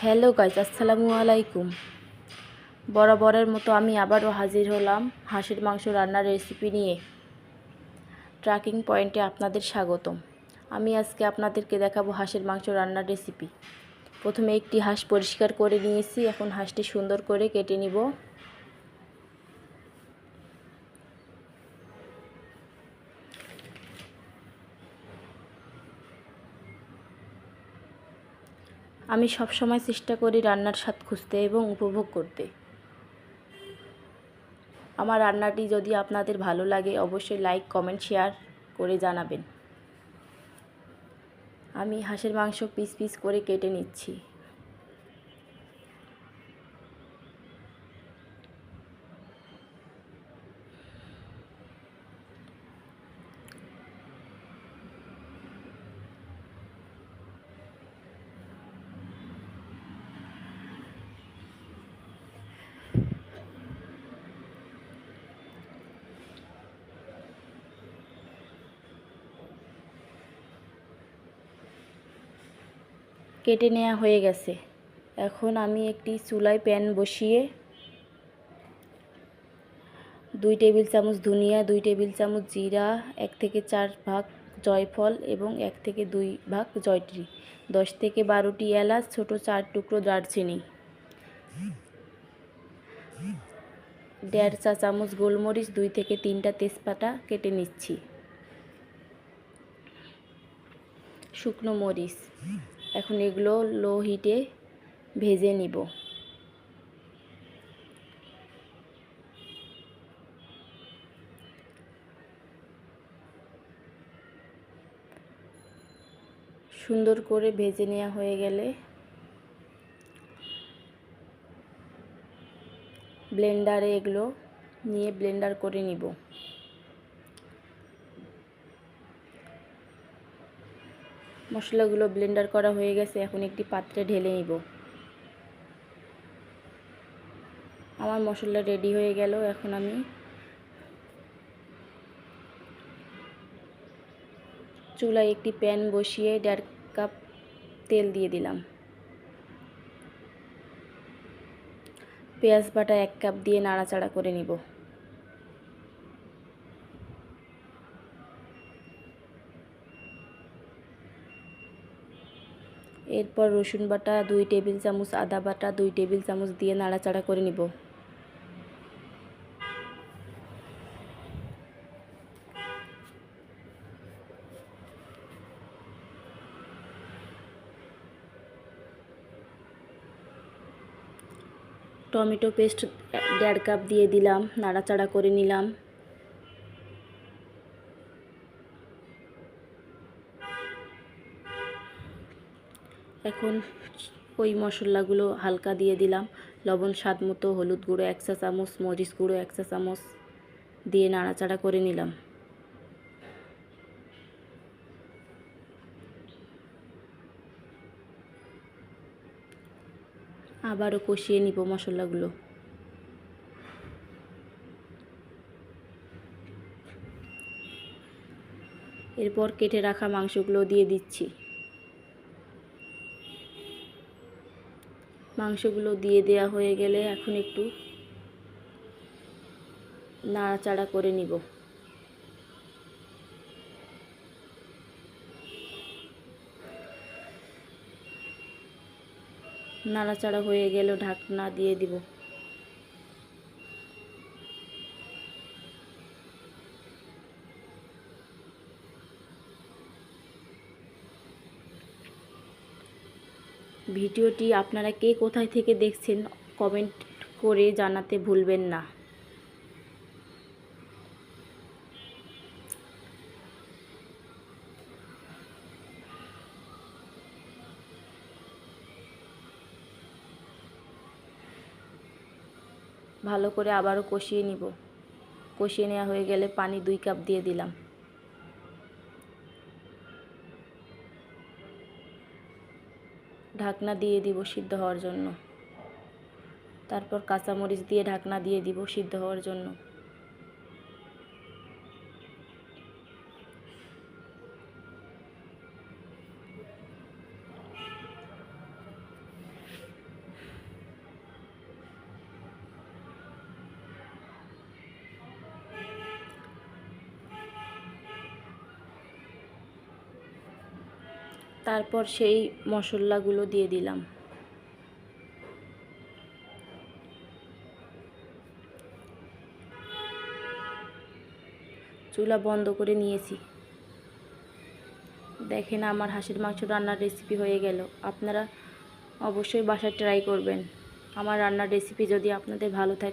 Hello guys, আসসালামু আলাইকুম। বরাবরের মতো আমি আবারও হাজির হলাম হাঁসের মাংস রান্নার রেসিপি নিয়ে। ট্র্যাকিং পয়েন্টে আপনাদের স্বাগতম। আমি আজকে আপনাদেরকে দেখাবো হাঁসের মাংস রান্নার রেসিপি। প্রথমে একটি হাঁস পরিষ্কার করে নিয়েছি, এখন হাঁসটি সুন্দর করে কেটে নিব। আমি সবসময় চেষ্টা করি রান্নার স্বাদ খুঁজতে এবং উপভোগ করতে। আমার রান্নাটি যদি আপনাদের ভালো লাগে অবশ্যই লাইক, কমেন্ট, শেয়ার করে জানাবেন। আমি হাঁসের মাংস পিস পিস করে কেটে নিচ্ছি। কেটে নেওয়া হয়ে গেছে। এখন আমি একটি চুলায় প্যান বসিয়ে 2 টেবিল চামচ ধনিয়া, 2 টেবিল চামচ জিরা, 1 থেকে 4 ভাগ জয়ফল এবং 1 থেকে 2 ভাগ জয়ত্রী, 10 থেকে 12টি এলাচ, ছোট 4 টুকরো দারচিনি, 1.5 চা চামচ গোলমরিচ, 2 থেকে 3টা তেজপাতা কেটে নিচ্ছি, শুকনো মরিচ। এখন এগুলো লো হিটে ভেজে নিব। সুন্দর করে ভেজে নেওয়া হয়ে গেলে ব্লেন্ডারে এগুলো নিয়ে ব্লেন্ডার করে নিব। মশলাগুলো ব্লেন্ডার করা হয়ে গেছে, এখন একটি পাত্রে ঢেলে নিব। আমার মশলা রেডি হয়ে গেল। এখন আমি চুলায় একটি প্যান বসিয়ে 1.5 কাপ তেল দিয়ে দিলাম। পেঁয়াজ বাটা 1 কাপ দিয়ে নাড়াচাড়া করে নিব। এরপর রসুন বাটা 2 টেবিল চামচ, আদা বাটা 2 টেবিল চামচ দিয়ে নাড়াচাড়া করে নিব। টমেটো পেস্ট 1.5 কাপ দিয়ে দিলাম, নাড়াচাড়া করে নিলাম। এখন ওই মশলাগুলো হালকা দিয়ে দিলাম, লবণ স্বাদ মতো, হলুদ গুঁড়ো 1 চা চামচ, মরিচ গুঁড়ো 1 চা চামচ দিয়ে নাড়াচাড়া করে নিলাম। আবারও কষিয়ে নিব মশলাগুলো। এরপর কেটে রাখা মাংসগুলো দিয়ে দিচ্ছি। মাংসগুলো দিয়ে দেওয়া হয়ে গেলে এখন একটু নাড়াচাড়া করে নিব। নাড়াচাড়া হয়ে গেল, ঢাকনা দিয়ে দিব। ভিডিওটি আপনারা কে কোথায় থেকে দেখছেন কমেন্ট করে জানাতে ভুলবেন না। ভালো করে আবারও কষিয়ে নিব। কষিয়ে নেওয়া হয়ে গেলে পানি 2 কাপ দিয়ে দিলাম। ঢাকনা দিয়ে দিব সিদ্ধ হওয়ার জন্য। তারপর কাঁচামরিচ দিয়ে ঢাকনা দিয়ে দিব সিদ্ধ হওয়ার জন্য। তারপর সেই মশলাগুলো দিয়ে দিলাম। চুলা বন্ধ করে নিয়েছি। দেখেন আমার হাঁসের মাংস রান্নার রেসিপি হয়ে গেল। আপনারা অবশ্যই বাসায় ট্রাই করবেন। আমার রান্নার রেসিপি যদি আপনাদের ভালো থাকে